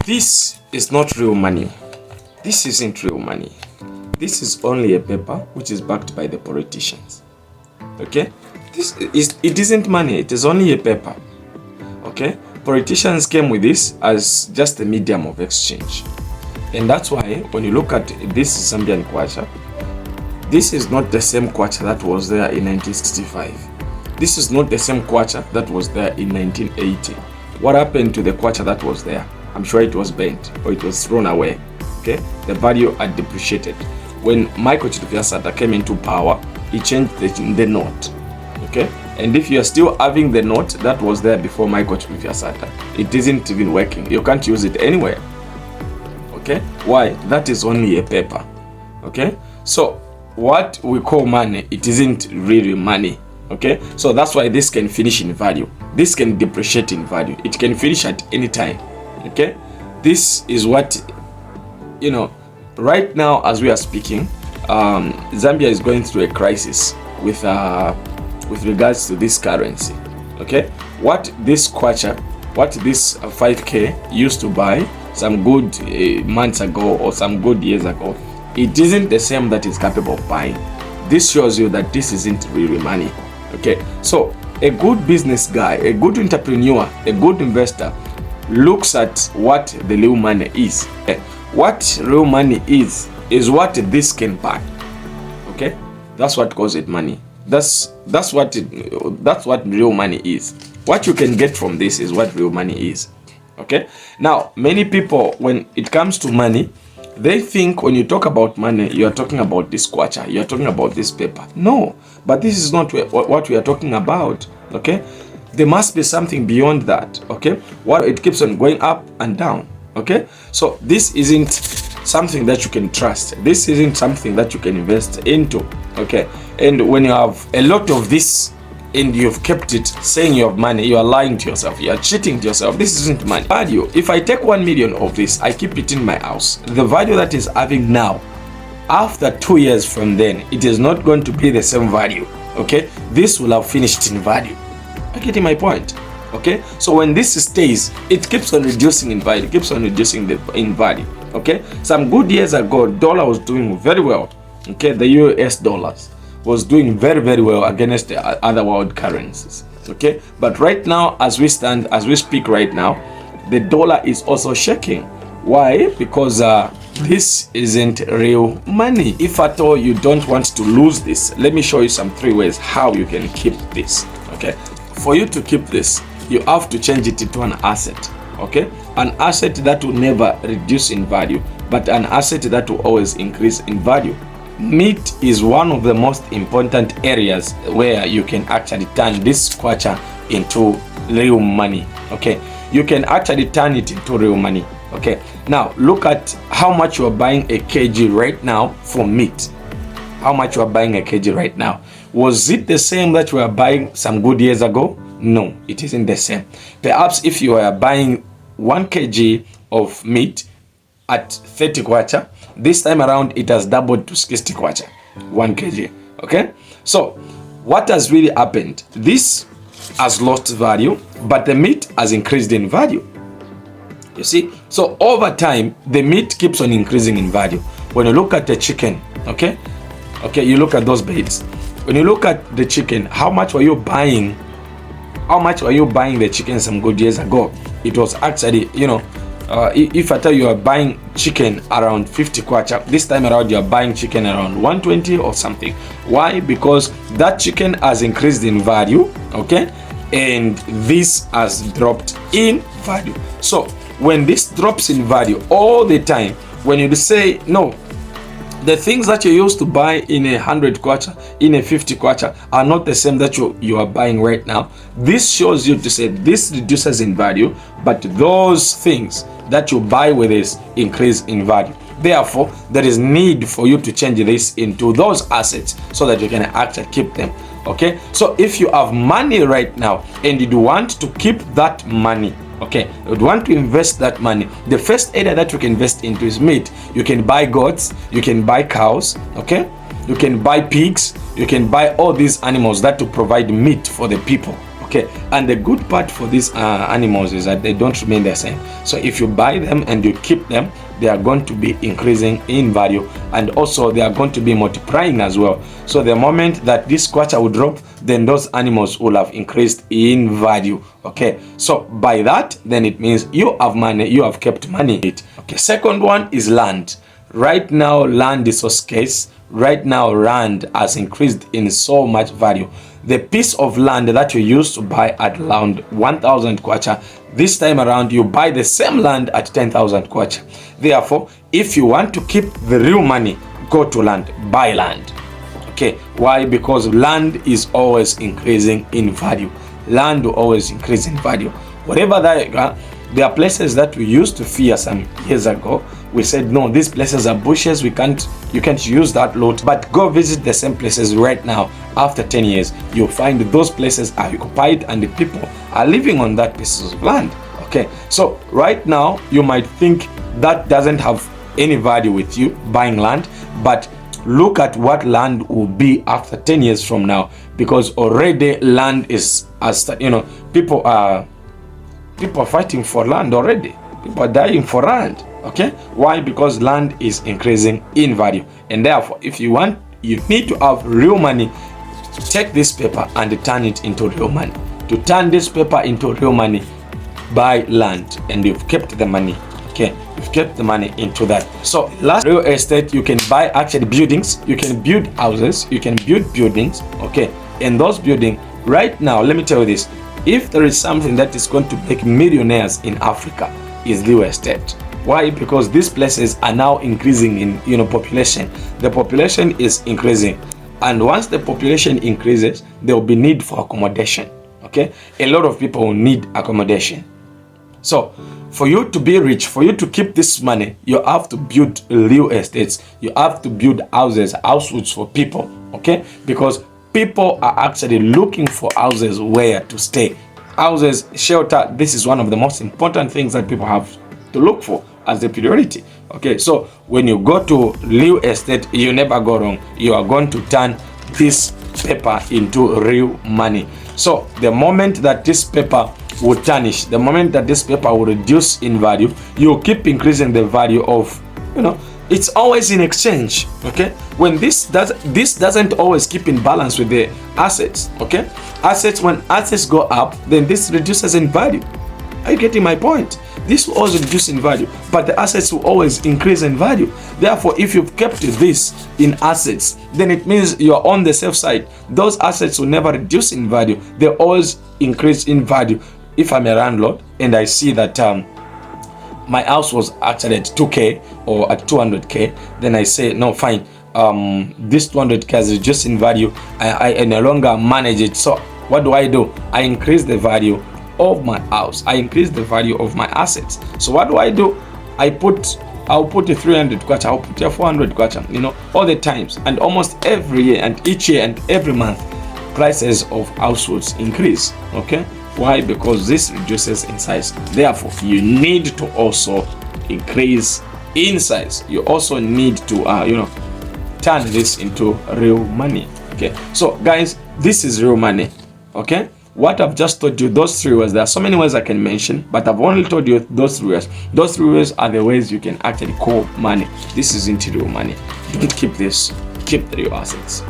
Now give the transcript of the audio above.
This is not real money. This isn't real money. This is only a paper which is backed by the politicians. Okay? It isn't money, it is only a paper. Okay? Politicians came with this as just a medium of exchange. And that's why when you look at this Zambian kwacha, this is not the same kwacha that was there in 1965. This is not the same kwacha that was there in 1980. What happened to the kwacha that was there? I'm sure it was bent or it was thrown away. Okay? The value had depreciated. When Michael Chitufyasata came into power, he changed the note. Okay? And if you are still having the note that was there before Michael Chitufyasata, it isn't even working. You can't use it anywhere. Okay? Why? That is only a paper. Okay? So what we call money, it isn't really money. Okay? So that's why this can finish in value. This can depreciate in value. It can finish at any time. Okay? This is what, right now as we are speaking, Zambia is going through a crisis with regards to this currency. Okay? What this kwacha, what this 5k used to buy some good months ago or some good years ago, it isn't the same that is capable of buying. This shows you that this isn't really money. Okay? So a good business guy, a good entrepreneur, a good investor looks at what the real money is. What real money is what this can buy. Okay? That's what calls it money. That's what real money is. What you can get from this is what real money is. Okay? Now, many people, when it comes to money, they think when you talk about money, you are talking about this kwacha, you are talking about this paper. No, but this is not what we are talking about. Okay? There must be something beyond that. Okay? What it keeps on going up and down. Okay? So this isn't something that you can trust. This isn't something that you can invest into. Okay? And when you have a lot of this and you've kept it saying you have money, you are lying to yourself, you are cheating to yourself. This isn't money. Value, if I take 1 million of this, I keep it in my house, the value that is having now, after 2 years from then, it is not going to be the same value. Okay? This will have finished in value. Are you getting my point? Okay? So when this stays, it keeps on reducing in value, keeps on reducing in value. Okay? Some good years ago, dollar was doing very well. Okay? The US dollars was doing very, very well against the other world currencies. Okay? But right now, as we speak right now, the dollar is also shaking. Why? Because this isn't real money. If at all you don't want to lose this, let me show you some 3 ways how you can keep this. Okay? For you to keep this, you have to change it into an asset. Okay? An asset that will never reduce in value, but an asset that will always increase in value. Meat is one of the most important areas where you can actually turn this kwacha into real money. Okay? You can actually turn it into real money. Okay? Now, look at how much you are buying a kg right now for meat. How much you are buying a kg right now. Was it the same that you were buying some good years ago? No, it isn't the same. Perhaps if you are buying 1 kg of meat at 30 kwacha, this time around it has doubled to 60 kwacha, 1 kg. Okay? So, what has really happened? This has lost value, but the meat has increased in value. You see? So, over time, the meat keeps on increasing in value. When you look at the chicken, okay? Okay, you look at those beds. When you look at the chicken, how much were you buying? How much were you buying the chicken some good years ago? It was actually, if I tell you are buying chicken around 50 kwacha, this time around you are buying chicken around 120 or something. Why? Because that chicken has increased in value, okay? And this has dropped in value. So when this drops in value all the time, when you say, no, the things that you used to buy in 100 kwacha, in 50 kwacha are not the same that you are buying right now. This shows you to say this reduces in value, but those things that you buy with this increase in value. Therefore, there is need for you to change this into those assets so that you can actually keep them. Okay? So if you have money right now and you want to keep that money, okay, you want to invest that money, the first area that you can invest into is meat. You can buy goats, you can buy cows, okay? You can buy pigs, you can buy all these animals that to provide meat for the people, okay? Okay, and the good part for these animals is that they don't remain the same. So if you buy them and you keep them, they are going to be increasing in value, and also they are going to be multiplying as well. So the moment that this kwacha will drop, then those animals will have increased in value. Okay, so by that, then it means you have money, you have kept money. Okay, second one is land. Right now, land is so scarce. Right now, land has increased in so much value. The piece of land that you used to buy at around 1,000 kwacha, this time around you buy the same land at 10,000 kwacha. Therefore, if you want to keep the real money, go to land, buy land. Okay, why? Because land is always increasing in value. Land will always increase in value. Whatever that, there are places that we used to fear some years ago. We said, no, these places are bushes, you can't use that lot. But go visit the same places right now. After 10 years, you'll find those places are occupied and the people are living on that pieces of land. Okay, so right now you might think that doesn't have any value with you buying land, but look at what land will be after 10 years from now, because already land is, as you know, people are fighting for land already. People are dying for land. Okay, why? Because land is increasing in value, and therefore if you want, you need to have real money. Take this paper and turn it into real money. To turn this paper into real money, buy land, and you've kept the money. Okay, you've kept the money into that. So last, real estate, you can buy actually buildings, you can build houses, you can build buildings. Okay, and those buildings right now, let me tell you this, if there is something that is going to make millionaires in Africa, is real estate. Why? Because these places are now increasing in population. The population is increasing, and once the population increases, there will be need for accommodation. Okay, a lot of people will need accommodation. So for you to be rich, for you to keep this money, you have to build real estates. You have to build houses for people. Okay, because people are actually looking for houses where to stay. Houses, shelter, this is one of the most important things that people have to look for as a priority. Okay, so when you go to real estate, you never go wrong. You are going to turn this paper into real money. So the moment that this paper will tarnish, the moment that this paper will reduce in value, you keep increasing the value of, it's always in exchange. Okay, when this doesn't always keep in balance with the assets. Okay, when assets go up, then this reduces in value. Are you getting my point? This will always reduce in value, but the assets will always increase in value. Therefore, if you've kept this in assets, then it means you're on the safe side. Those assets will never reduce in value. They always increase in value. If I'm a landlord and I see that my house was actually at 2k or at 200k, then I say, no, fine, this 200k has reduced in value. I no longer manage it. So what do? I increase the value of my house. I increase the value of my assets. So what do? I'll put a 300 kwacha, I'll put a 400 kwacha, all the times, and almost every year, and each year and every month, prices of households increase. Okay, why? Because this reduces in size. Therefore, you need to also increase in size. You also need to turn this into real money. Okay, so guys, this is real money. Okay, what I've just told you, those 3 ways, there are so many ways I can mention, but I've only told you those 3 ways. Those 3 ways are the ways you can actually call money. This isn't real money. Don't keep this, keep the real assets.